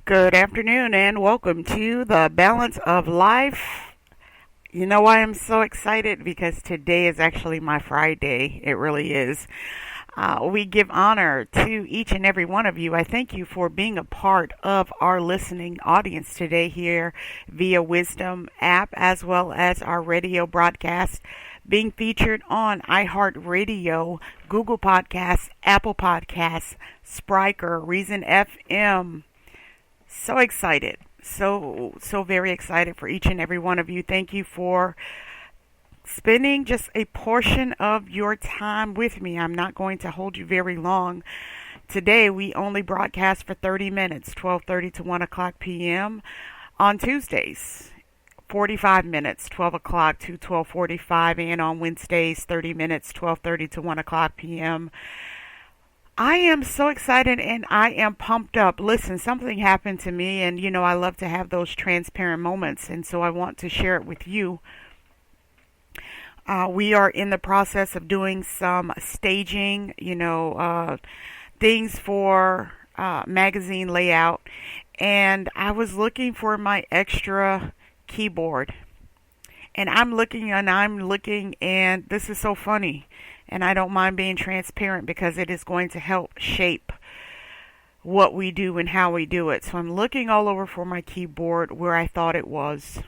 Good afternoon and welcome to the Balance of Life. You know why I'm so excited? Because today is actually my Friday. It really is. We give honor to each and every one of you. I thank you for being a part of our listening audience today here via Wisdom app as well as our radio broadcast being featured on iHeartRadio, Google Podcasts, Apple Podcasts, Spriker, Reason FM. So excited. So very excited for each and every one of you. Thank you for spending just a portion of your time with me. I'm not going to hold you very long. Today we only broadcast for 30 minutes, 12:30 to 1 o'clock p.m. on Tuesdays. 45 minutes, 12 o'clock to 12:45, and on Wednesdays, 30 minutes, 12:30 to 1 o'clock p.m. I am so excited and I am pumped up. Listen, something happened to me, and I love to have those transparent moments, and so I want to share it with you. We are in the process of doing some staging, things for magazine layout, and I was looking for my extra keyboard. And I'm looking, and this is so funny. And I don't mind being transparent because it is going to help shape what we do and how we do it. So I'm looking all over for my keyboard where I thought it was.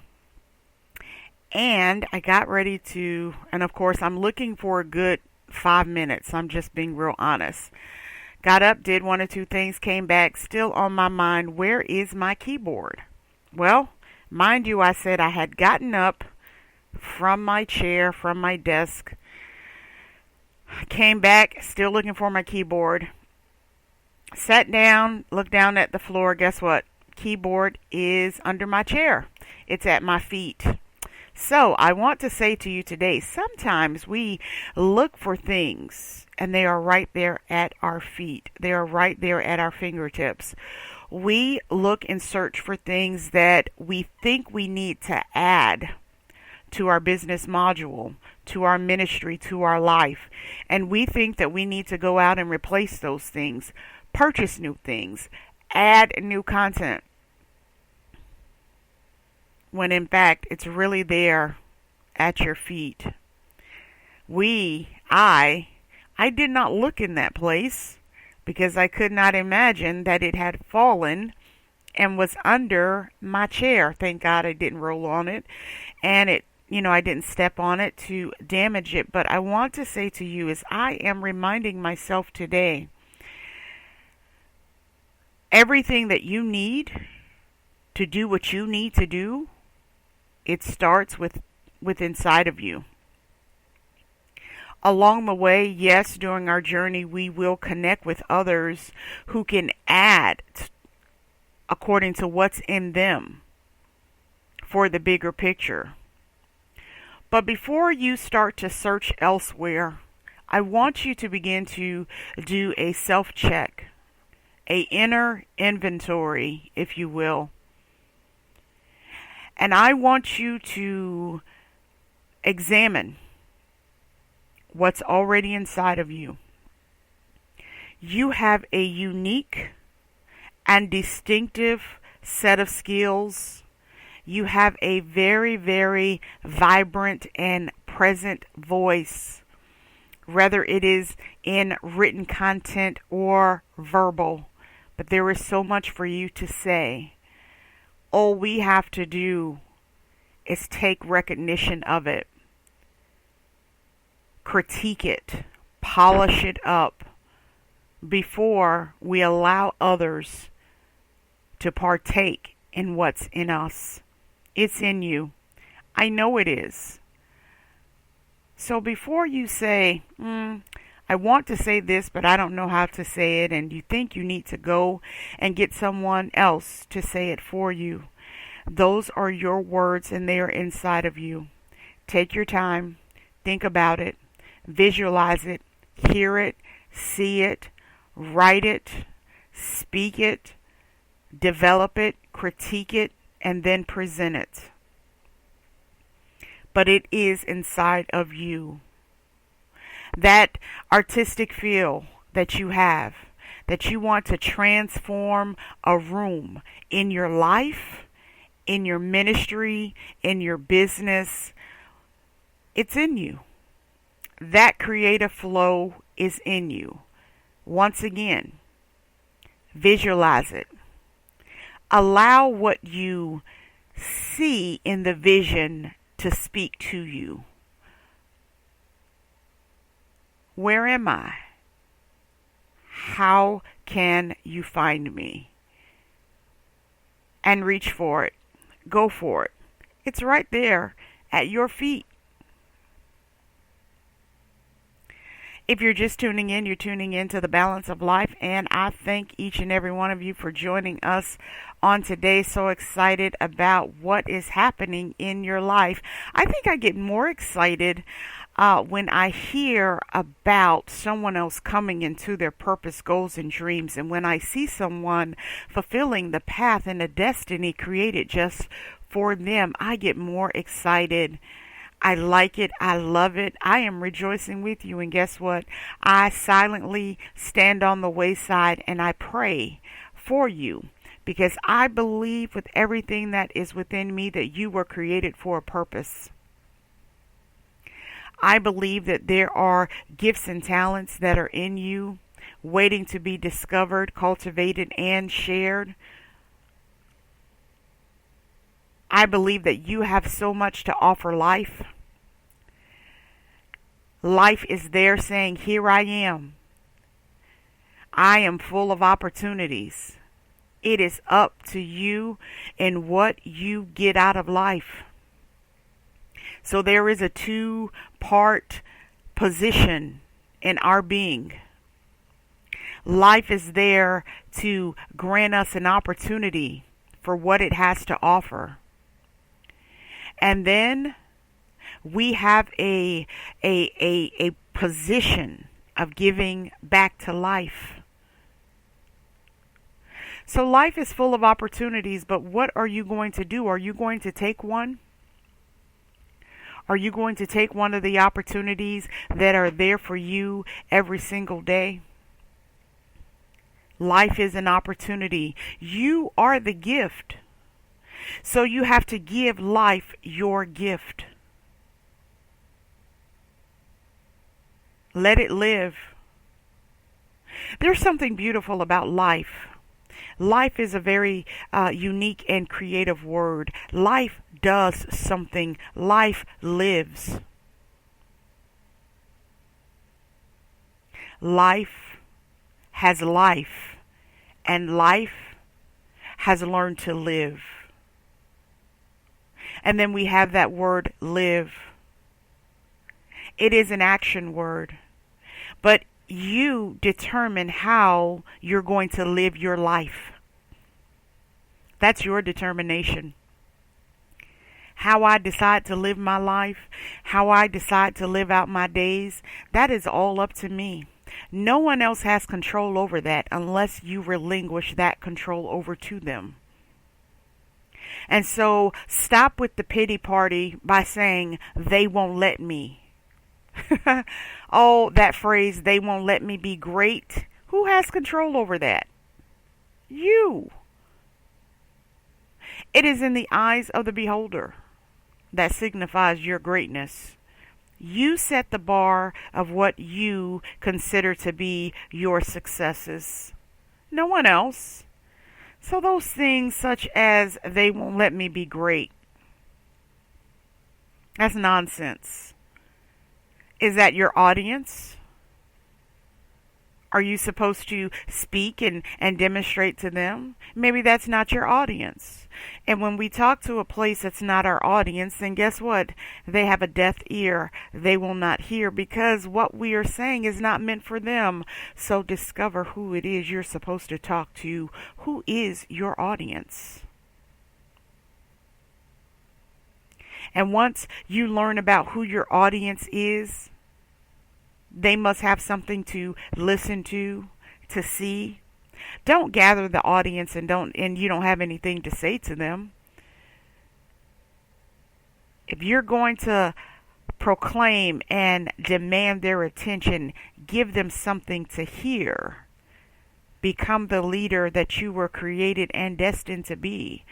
And I got ready to, and of course I'm looking for a good 5 minutes. I'm just being real honest. Got up, did one or two things, came back, still on my mind, where is my keyboard? Well, mind you, I said I had gotten up from my chair, from my desk, came back, still looking for my keyboard, sat down, looked down at the floor. Guess what? Keyboard is under my chair. It's at my feet. So I want to say to you today, sometimes we look for things and they are right there at our feet. They are right there at our fingertips. We look and search for things that we think we need to add to our business module, to our ministry, to our life. And we think that we need to go out and replace those things, purchase new things, add new content. When in fact, it's really there at your feet. I did not look in that place because I could not imagine that it had fallen and was under my chair. Thank God I didn't roll on it. And I didn't step on it to damage it. But I want to say to you is I am reminding myself today, everything that you need to do what you need to do, it starts with inside of you. Along the way, yes, during our journey, we will connect with others who can add according to what's in them for the bigger picture. But before you start to search elsewhere, I want you to begin to do a self-check, a inner inventory, if you will. And I want you to examine what's already inside of you. You have a unique and distinctive set of skills. You have a very, very vibrant and present voice, whether it is in written content or verbal. But there is so much for you to say. All we have to do is take recognition of it, critique it, polish it up before we allow others to partake in what's in us. It's in you. I know it is. So before you say, I want to say this, but I don't know how to say it, and you think you need to go and get someone else to say it for you, those are your words and they are inside of you. Take your time, think about it, visualize it, hear it, see it, write it, speak it, develop it, critique it, and then present it. But it is inside of you. That artistic feel that you have, that you want to transform a room in your life, in your ministry, in your business, it's in you. That creative flow is in you. Once again, visualize it. Allow what you see in the vision to speak to you. Where am I? How can you find me? And reach for it. Go for it. It's right there at your feet. If you're just tuning in, you're tuning in to The Balance of Life, and I thank each and every one of you for joining us on today. So excited about what is happening in your life. I think I get more excited when I hear about someone else coming into their purpose, goals, and dreams, and when I see someone fulfilling the path and the destiny created just for them, I get more excited. I like it. I love it. I am rejoicing with you. And guess what? I silently stand on the wayside and I pray for you because I believe with everything that is within me that you were created for a purpose. I believe that there are gifts and talents that are in you waiting to be discovered, cultivated, and shared. I believe that you have so much to offer life. Life is there saying, here I am. I am full of opportunities. It is up to you and what you get out of life. So there is a two-part position in our being. Life is there to grant us an opportunity for what it has to offer. And then we have a position of giving back to life. So life is full of opportunities, but what are you going to do? Are you going to take one? Are you going to take one of the opportunities that are there for you every single day? Life is an opportunity. You are the gift. So you have to give life your gift. Let it live. There's something beautiful about life. Life is a very unique and creative word. Life does something. Life lives. Life has life, and life has learned to live. And then we have that word live. It is an action word, but you determine how you're going to live your life. That's your determination. How I decide to live my life, how I decide to live out my days, that is all up to me. No one else has control over that unless you relinquish that control over to them. And so stop with the pity party by saying, they won't let me. Oh, that phrase, they won't let me be great. Who has control over that? You. It is in the eyes of the beholder that signifies your greatness. You set the bar of what you consider to be your successes. No one else. So those things such as they won't let me be great, that's nonsense. Is that your audience? Are you supposed to speak and demonstrate to them? Maybe that's not your audience. And when we talk to a place that's not our audience, then guess what? They have a deaf ear. They will not hear because what we are saying is not meant for them. So discover who it is you're supposed to talk to. Who is your audience? And once you learn about who your audience is, they must have something to listen to see. Don't gather the audience and you don't have anything to say to them. If you're going to proclaim and demand their attention, give them something to hear. become the leader that you were created and destined to be.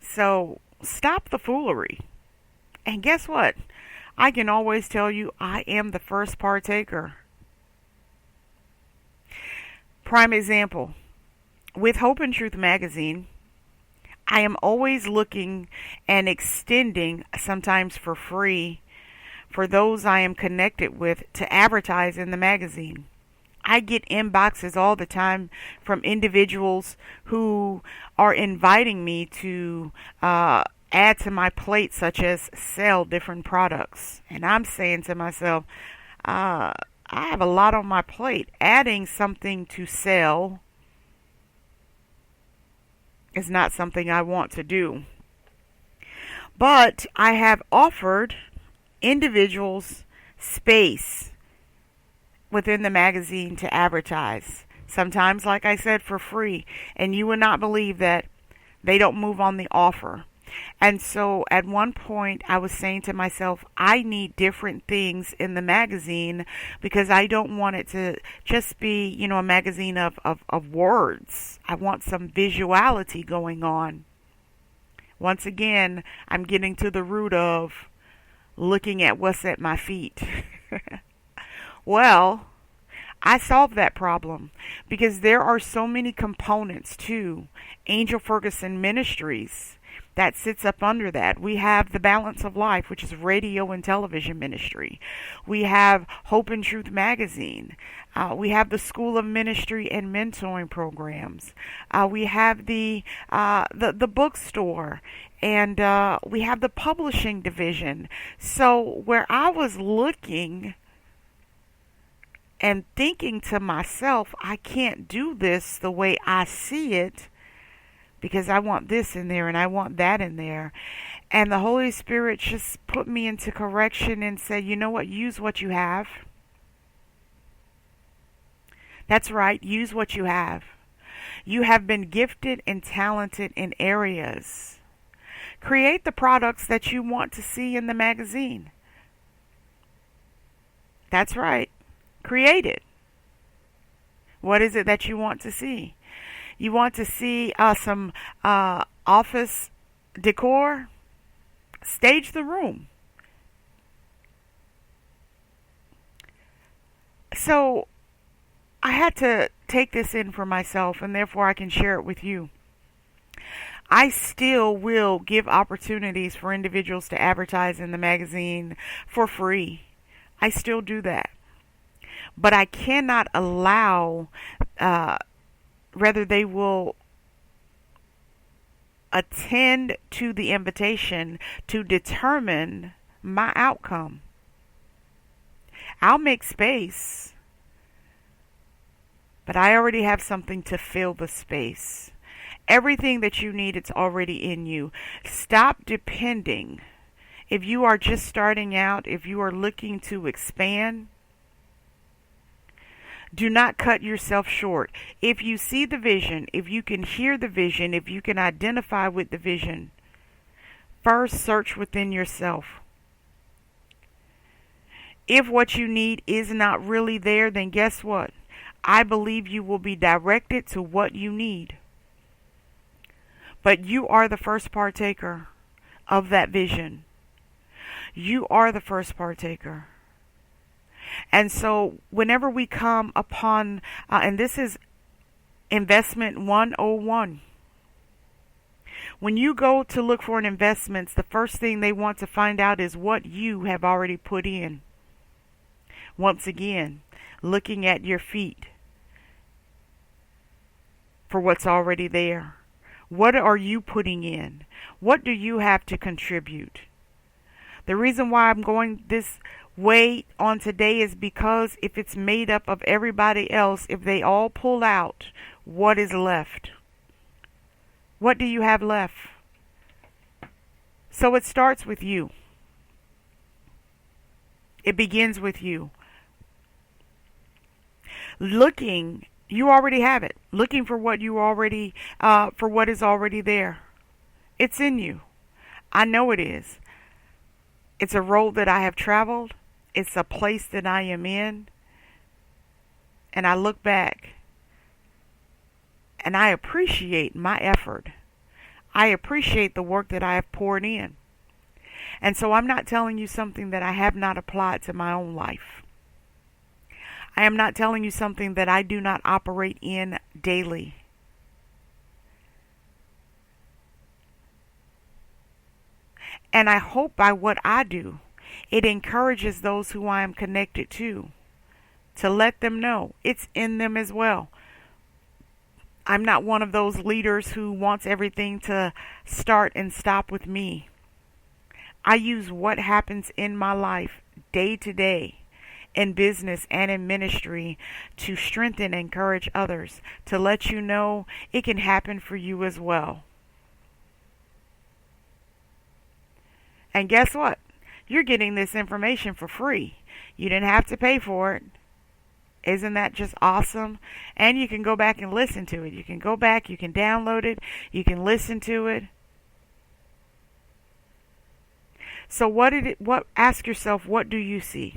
So stop the foolery. And guess what? I can always tell you I am the first partaker. Prime example. With Hope and Truth magazine, I am always looking and extending, sometimes for free, for those I am connected with to advertise in the magazine. I get inboxes all the time from individuals who are inviting me to add to my plate, such as sell different products. And I'm saying to myself, I have a lot on my plate. Adding something to sell is not something I want to do. But I have offered individuals space within the magazine to advertise. Sometimes, like I said, for free. And you would not believe that they don't move on the offer. And so at one point I was saying to myself, I need different things in the magazine because I don't want it to just be, a magazine of words. I want some visuality going on. Once again, I'm getting to the root of looking at what's at my feet. Well, I solved that problem because there are so many components to Angel Ferguson Ministries that sits up under that. We have the Balance of Life, which is radio and television ministry. We have Hope and Truth magazine. We have the School of Ministry and Mentoring programs. We have the bookstore, and we have the publishing division. So where I was looking and thinking to myself, I can't do this the way I see it, because I want this in there and I want that in there. And the Holy Spirit just put me into correction and said, you know what? Use what you have. That's right. Use what you have. You have been gifted and talented in areas. Create the products that you want to see in the magazine. That's right. Create it. What is it that you want to see? You want to see some office decor? Stage the room. So I had to take this in for myself, and therefore I can share it with you. I still will give opportunities for individuals to advertise in the magazine for free. I still do that. But I cannot allow, they will attend to the invitation to determine my outcome. I'll make space, but I already have something to fill the space. Everything that you need, it's already in you. Stop depending. If you are just starting out, if you are looking to expand, do not cut yourself short. If you see the vision, if you can hear the vision, if you can identify with the vision, first search within yourself. If what you need is not really there, then guess what? I believe you will be directed to what you need. But you are the first partaker of that vision. You are the first partaker. And so whenever we come upon, and this is investment 101. When you go to look for an investment, the first thing they want to find out is what you have already put in. Once again, looking at your feet for what's already there. What are you putting in? What do you have to contribute? The reason why I'm going this way on today is because if it's made up of everybody else, if they all pull out, what is left? What do you have left? So it starts with you. It begins with you. Looking, you already have it. Looking for what you already, for what is already there. It's in you. I know it is. It's a road that I have traveled. It's a place that I am in. and I look back and I appreciate my effort. I appreciate the work that I have poured in. And so I'm not telling you something that I have not applied to my own life. I am not telling you something that I do not operate in daily. And I hope by what I do, it encourages those who I am connected to let them know it's in them as well. I'm not one of those leaders who wants everything to start and stop with me. I use what happens in my life day to day, in business and in ministry, to strengthen and encourage others, to let you know it can happen for you as well. And guess what? You're getting this information for free. You didn't have to pay for it. Isn't that just awesome? And you can go back and listen to it. You can go back, you can download it, you can listen to it. So ask yourself, what do you see?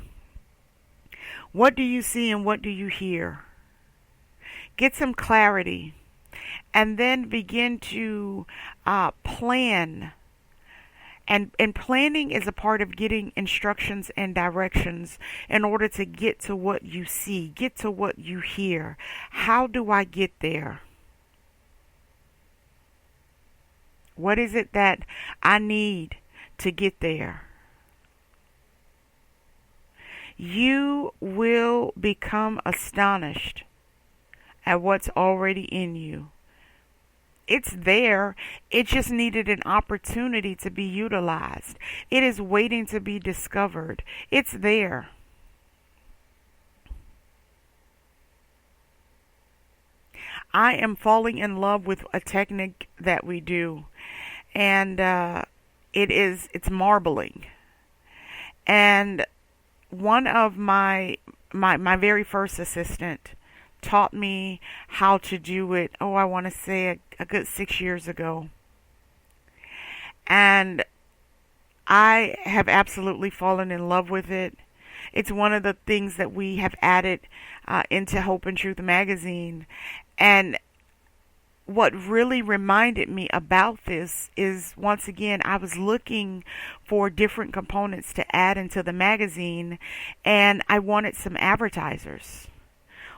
What do you see and what do you hear? Get some clarity and then begin to plan. And planning is a part of getting instructions and directions in order to get to what you see, get to what you hear. How do I get there? What is it that I need to get there? You will become astonished at what's already in you. It's there. It just needed an opportunity to be utilized. It is waiting to be discovered. It's there. I am falling in love with a technique that we do, and it's marbling. And one of my very first assistant taught me how to do it. Oh, I want to say a good 6 years ago. And I have absolutely fallen in love with it. It's one of the things that we have added into Hope and Truth magazine. And what really reminded me about this is, once again, I was looking for different components to add into the magazine, and I wanted some advertisers.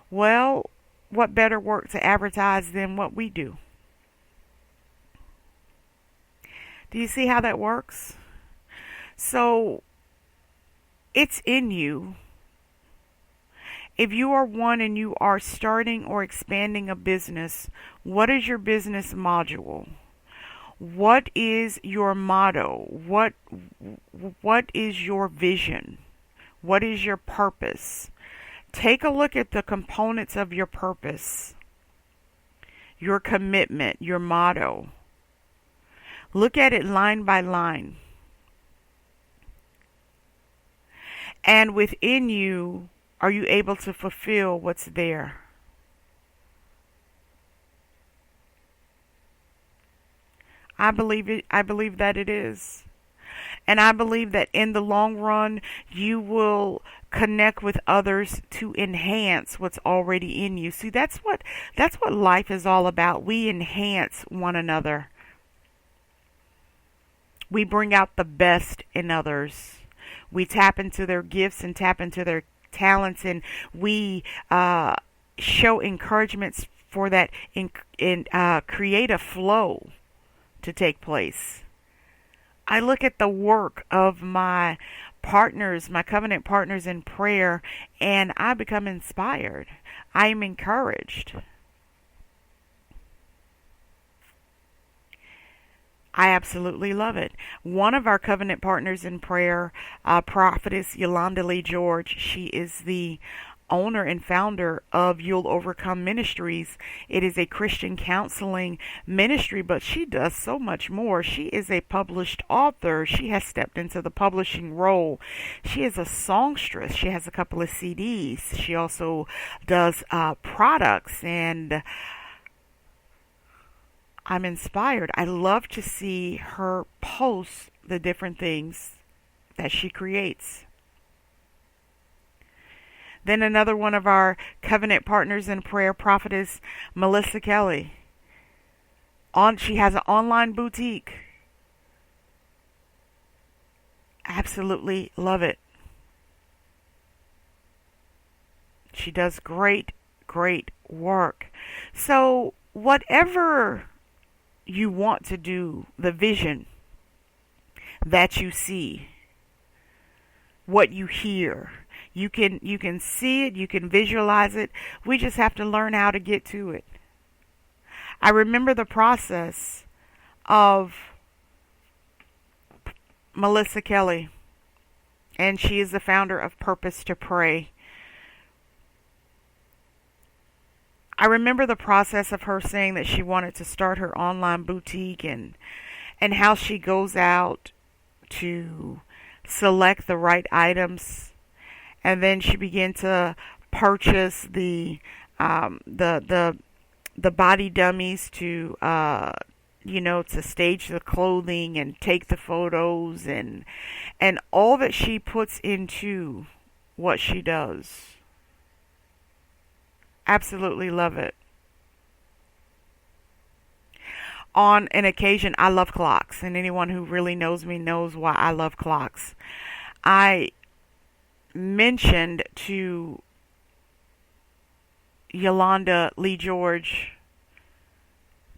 Well, what better work to advertise than what we do? Do you see how that works? So, it's in you. If you are one and you are starting or expanding a business, what is your business module? What is your motto? What is your vision? What is your purpose? Take a look at the components of your purpose, your commitment, your motto. Look at it line by line. And within you, are you able to fulfill what's there? I believe it. I believe that it is. And I believe that in the long run, you will connect with others to enhance what's already in you. See, that's what life is all about. We enhance one another. We bring out the best in others. We tap into their gifts and tap into their talents, and we show encouragements for that create a flow to take place. I look at the work of my partners, my covenant partners in prayer, and I become inspired. I am encouraged. I absolutely love it. One of our covenant partners in prayer, prophetess Yolanda Lee George, she is the owner and founder of You'll Overcome Ministries. It is a Christian counseling ministry, but she does so much more. She is a published author. She has stepped into the publishing role. She is a songstress. She has a couple of CDs. She also does products, and I'm inspired. I love to see her post the different things that she creates. Then another one of our covenant partners in prayer, prophetess Melissa Kelly. She has an online boutique. Absolutely love it. She does great, great work. So whatever you want to do, the vision that you see, what you hear, you can see it, you can visualize it. We just have to learn how to get to it. I remember the process of Melissa Kelly, and she is the founder of Purpose to Pray. I remember the process of her saying that she wanted to start her online boutique, and how she goes out to select the right items, and then she began to purchase the body dummies to to stage the clothing and take the photos, and all that she puts into what she does. Absolutely love it. On an occasion, I love clocks, and anyone who really knows me knows why I love clocks. I mentioned to Yolanda Lee George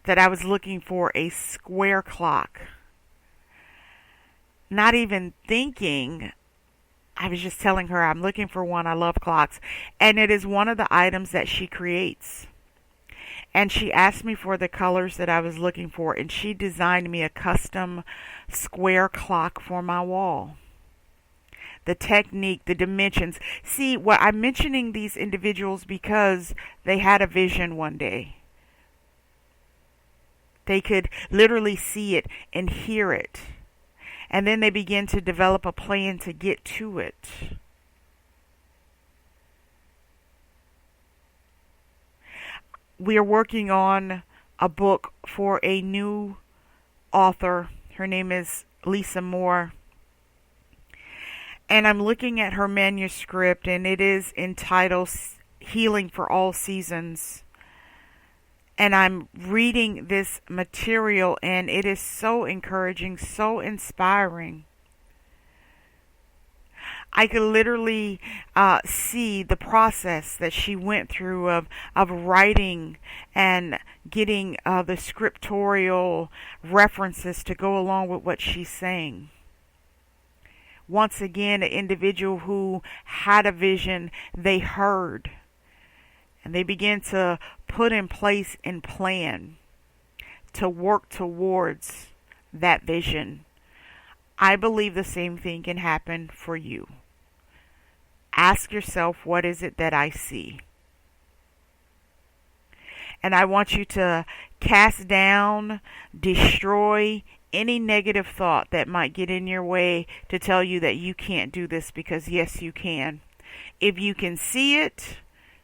that I was looking for a square clock. Not even thinking, I was just telling her I'm looking for one. I love clocks. And it is one of the items that she creates. And she asked me for the colors that I was looking for, and she designed me a custom square clock for my wall. The technique, the dimensions. See, what I'm mentioning these individuals because they had a vision one day. They could literally see it and hear it. And then they began to develop a plan to get to it. We are working on a book for a new author. Her name is Lisa Moore. And I'm looking at her manuscript, and it is entitled Healing for All Seasons. And I'm reading this material, and it is so encouraging, so inspiring. I could literally see the process that she went through of writing and getting the scriptorial references to go along with what she's saying. Once again, an individual who had a vision, they heard, and they began to put in place and plan to work towards that vision. I believe the same thing can happen for you. Ask yourself, what is it that I see? And I want you to cast down, destroy any negative thought that might get in your way to tell you that you can't do this, because yes, you can. If you can see it,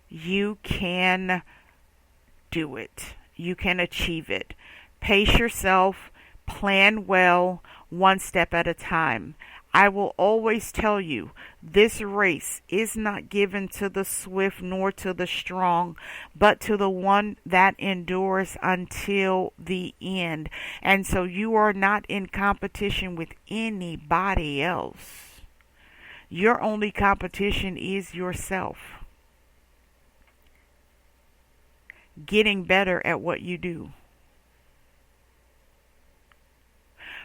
you can do it. You can achieve it. Pace yourself, plan well, one step at a time. I will always tell you, this race is not given to the swift nor to the strong, but to the one that endures until the end. And so you are not in competition with anybody else. Your only competition is yourself. Getting better at what you do.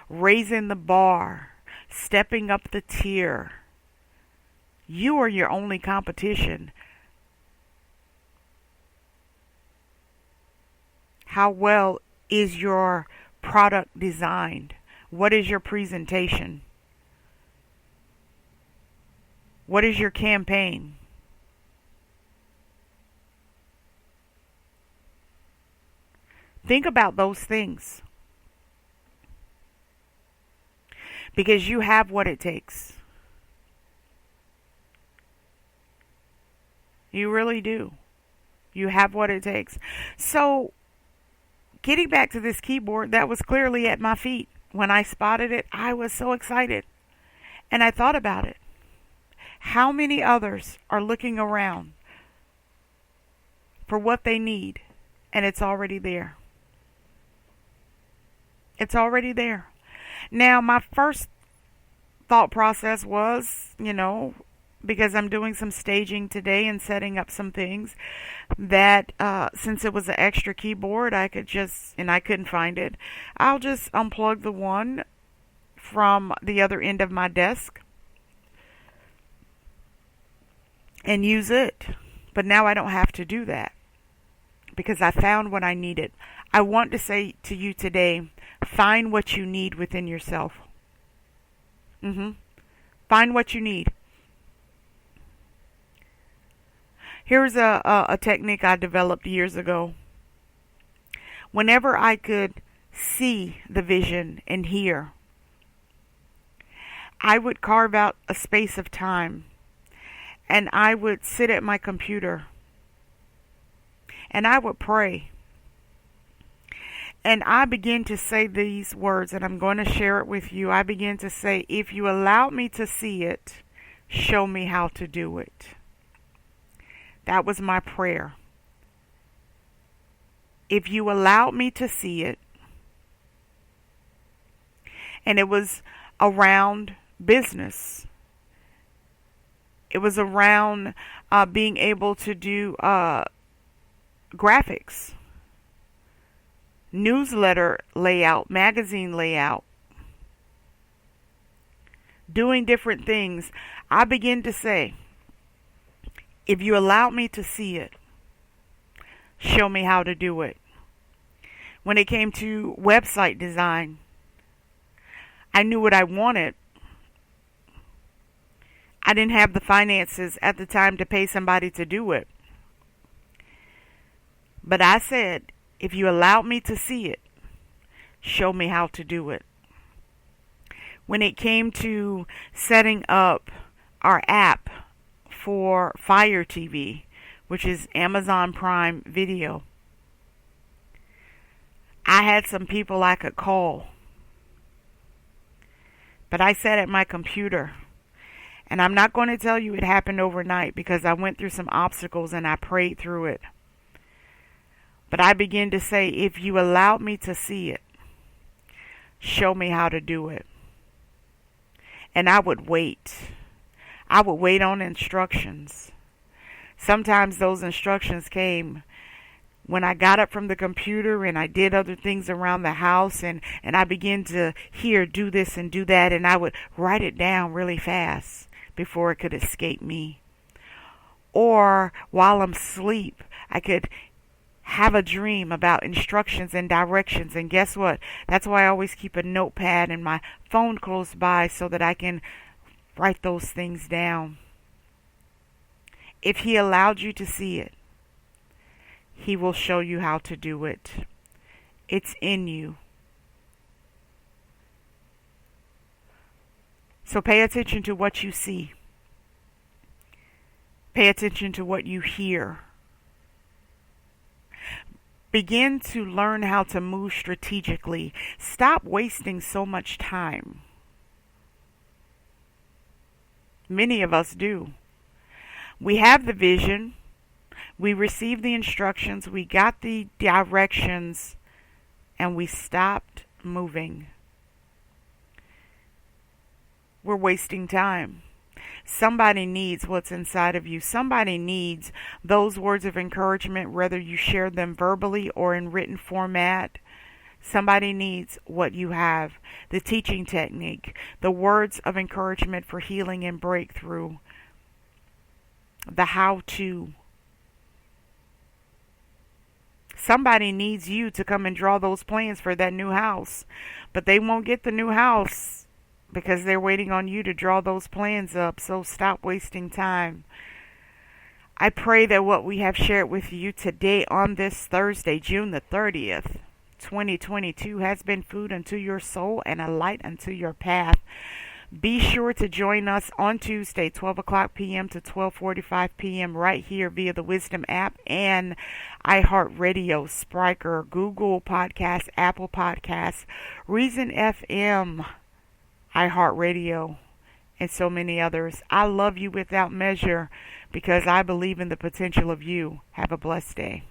Raising the bar. Stepping up the tier. You are your only competition. How well is your product designed? What is your presentation? What is your campaign? Think about those things. Because you have what it takes. You really do. You have what it takes. So, getting back to this keyboard, that was clearly at my feet. When I spotted it, I was so excited. And I thought about it. How many others are looking around for what they need, and it's already there? It's already there. Now, my first thought process was, because I'm doing some staging today and setting up some things, that since it was an extra keyboard, and I couldn't find it, I'll just unplug the one from the other end of my desk and use it. But now I don't have to do that because I found what I needed. I want to say to you today, find what you need within yourself. Find what you need. Here's a technique I developed years ago. Whenever I could see the vision and hear, I would carve out a space of time and I would sit at my computer and I would pray. And I begin to say these words, and I'm going to share it with you. I begin to say, if you allow me to see it, show me how to do it. That was my prayer. If you allowed me to see it, and it was around business. It was around being able to do graphics, newsletter layout, magazine layout, doing different things. I begin to say, if you allow me to see it, show me how to do it. When it came to website design, I knew what I wanted. I didn't have the finances at the time to pay somebody to do it. But I said, if you allowed me to see it, show me how to do it. When it came to setting up our app for Fire TV, which is Amazon Prime Video, I had some people I could call. But I sat at my computer. And I'm not going to tell you it happened overnight because I went through some obstacles and I prayed through it. But I began to say, if you allowed me to see it, show me how to do it. And I would wait. I would wait on instructions. Sometimes those instructions came when I got up from the computer and I did other things around the house and I began to hear, do this and do that, and I would write it down really fast before it could escape me. Or while I'm asleep, I could have a dream about instructions and directions. And guess what? That's why I always keep a notepad and my phone close by so that I can write those things down. If he allowed you to see it, he will show you how to do it. It's in you. So pay attention to what you see. Pay attention to what you hear. Begin to learn how to move strategically. Stop wasting so much time. Many of us do. We have the vision. We received the instructions. We got the directions. And we stopped moving. We're wasting time. Somebody needs what's inside of you. Somebody needs those words of encouragement, whether you share them verbally or in written format. Somebody needs what you have. The teaching technique, the words of encouragement for healing and breakthrough, the how-to. Somebody needs you to come and draw those plans for that new house, but they won't get the new house because they're waiting on you to draw those plans up. So stop wasting time. I pray that what we have shared with you today on this Thursday, June the 30th, 2022, has been food unto your soul and a light unto your path. Be sure to join us on Tuesday, 12 o'clock p.m. to 12:45 p.m. right here via the Wisdom app and iHeartRadio, Spreaker, Google Podcasts, Apple Podcasts, Reason FM, iHeartRadio, and so many others. I love you without measure because I believe in the potential of you. Have a blessed day.